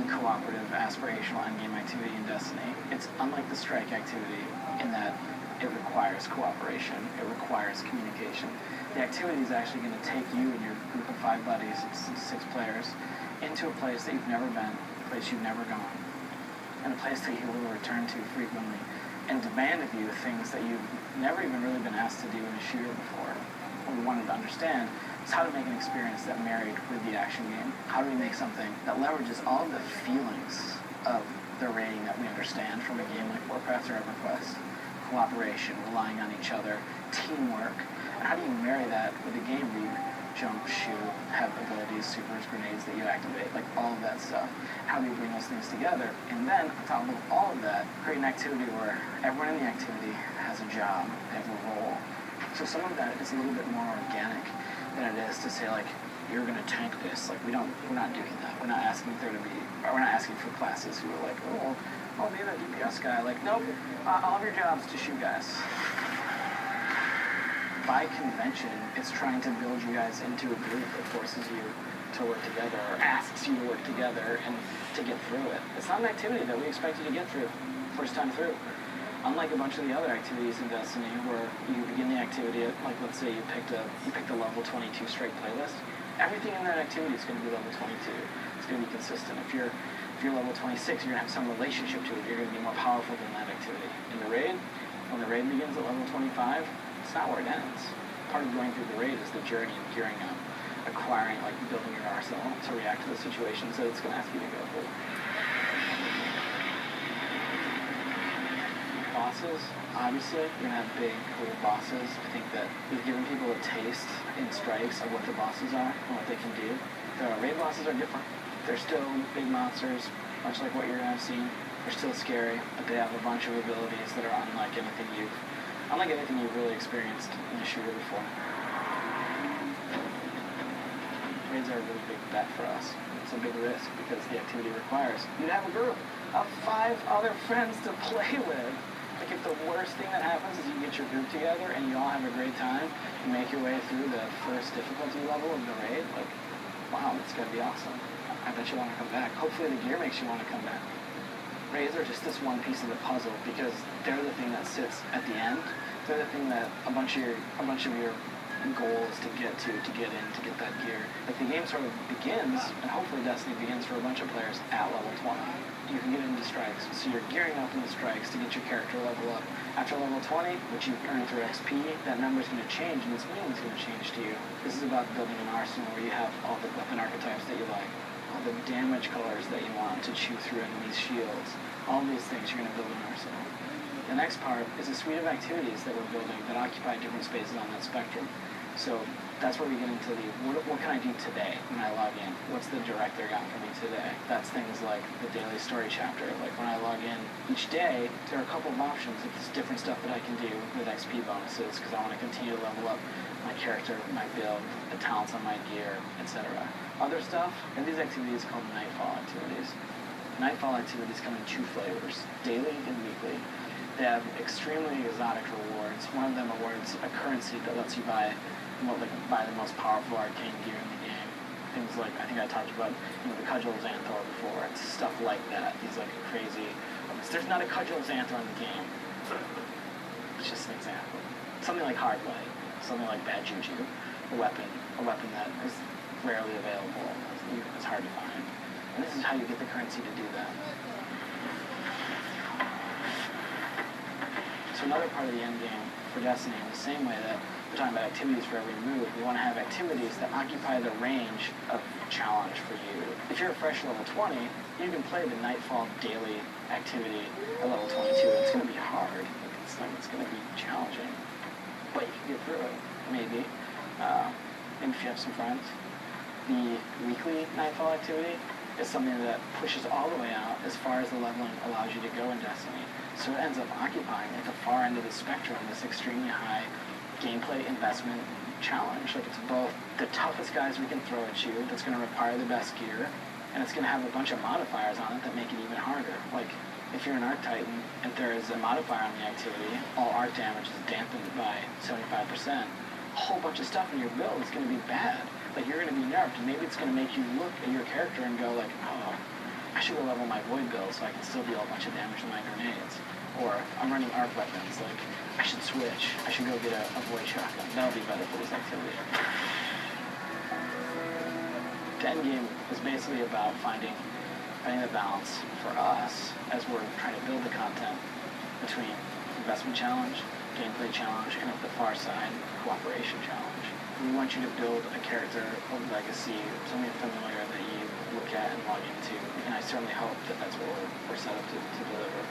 cooperative, aspirational endgame activity in Destiny. It's unlike the strike activity in that it requires cooperation, it requires communication. The activity is actually going to take you and your group of 5 buddies, it's 6 players, into a place that you've never been, a place you've never gone, and a place that you will return to frequently, and demand of you things that you've never even really been asked to do in a shooter before. What we wanted to understand is how to make an experience that married with the action game. How do we make something that leverages all of the feelings of the raiding that we understand from a game like Warcraft or EverQuest? Cooperation, relying on each other, teamwork. And how do you marry that with a game where you jump, shoot, have abilities, supers, grenades that you activate, like all of that stuff? How do you bring those things together? And then, on top of all of that, create an activity where everyone in the activity has a job, they have a role. So some of that is a little bit more organic than it is to say, like, you're going to tank this. Like, we're not doing that. We're not asking for classes who are like, oh, I'll be the DPS guy. Like, nope, all of your jobs to shoot guys. By convention, it's trying to build you guys into a group that forces you to work together or asks you to work together and to get through it. It's not an activity that we expect you to get through first time through. Unlike a bunch of the other activities in Destiny where you begin the activity at, like, let's say you picked a level 22 straight playlist, everything in that activity is going to be level 22. It's going to be consistent. If you're level 26, you're going to have some relationship to it. You're going to be more powerful than that activity. In the raid, when the raid begins at level 25, it's not where it ends. Part of going through the raid is the journey of gearing up, acquiring, like, building your arsenal to react to the situations that it's going to ask you to go through. Bosses, obviously, you're going to have big, cool bosses. I think that we've given people a taste in strikes of what the bosses are and what they can do. The raid bosses are different. They're still big monsters, much like what you're going to have seen. They're still scary, but they have a bunch of abilities that are unlike anything you've really experienced in a shooter before. Raids are a really big bet for us. It's a big risk because the activity requires you to have a group of 5 other friends to play with. Like, if the worst thing that happens is you get your group together and you all have a great time, you make your way through the first difficulty level of the raid, like, wow, that's gotta be awesome. I bet you want to come back. Hopefully the gear makes you want to come back. Raids are just this one piece of the puzzle because they're the thing that sits at the end. They're the thing that a bunch of your goals to get that gear. Like, the game sort of begins, and hopefully Destiny begins for a bunch of players at level 20. You can get into strikes, so you're gearing up in the strikes to get your character level up. After level 20, which you've earned through XP, that number's going to change, and its meaning is going to change to you. This is about building an arsenal where you have all the weapon archetypes that you like, all the damage colors that you want to chew through enemies' shields. All these things, you're going to build an arsenal. The next part is a suite of activities that we're building that occupy different spaces on that spectrum. So that's where we get into what can I do today when I log in? What's the director got for me today? That's things like the daily story chapter. Like, when I log in each day, there are a couple of options. It's different stuff that I can do with XP bonuses because I want to continue to level up my character, my build, the talents on my gear, etc. Other stuff, and these activities are called nightfall activities. Nightfall activities come in 2 flavors, daily and weekly. They have extremely exotic rewards. One of them awards a currency that lets you buy the most powerful arcane gear in the game. Things like, I think I talked about, the Cudgel Xanthor before. It's stuff like that. These, like, crazy... There's not a Cudgel Xanthor in the game. It's just an example. Something like Hard Light. Something like Bad Juju. A weapon that is rarely available. It's hard to find. And this is how you get the currency to do that. So another part of the end game for Destiny, in the same way that we're talking about activities for every move, we want to have activities that occupy the range of challenge for you. If you're a fresh level 20, you can play the Nightfall daily activity at level 22. It's going to be hard. It's going to be challenging. But you can get through it, maybe. Maybe if you have some friends. The weekly Nightfall activity is something that pushes all the way out as far as the leveling allows you to go in Destiny. So it ends up occupying at the far end of the spectrum this extremely high gameplay investment challenge. Like, it's both the toughest guys we can throw at you, that's going to require the best gear, and it's going to have a bunch of modifiers on it that make it even harder. Like, if you're an Arc Titan and there is a modifier on the activity, all arc damage is dampened by 75%, a whole bunch of stuff in your build is going to be bad. Like, you're going to be nerfed, and maybe it's going to make you look at your character and go like, oh, I should go level my void build so I can still deal a bunch of damage with my grenades. Or I'm running arc weapons, like I should switch. I should go get a void shotgun. That'll be better for this activity. The end game is basically about finding the balance for us as we're trying to build the content between investment challenge, gameplay challenge, and at the far side, cooperation challenge. We want you to build a character of legacy, something familiar that you look at and log into, and I certainly hope that that's what we're set up to deliver.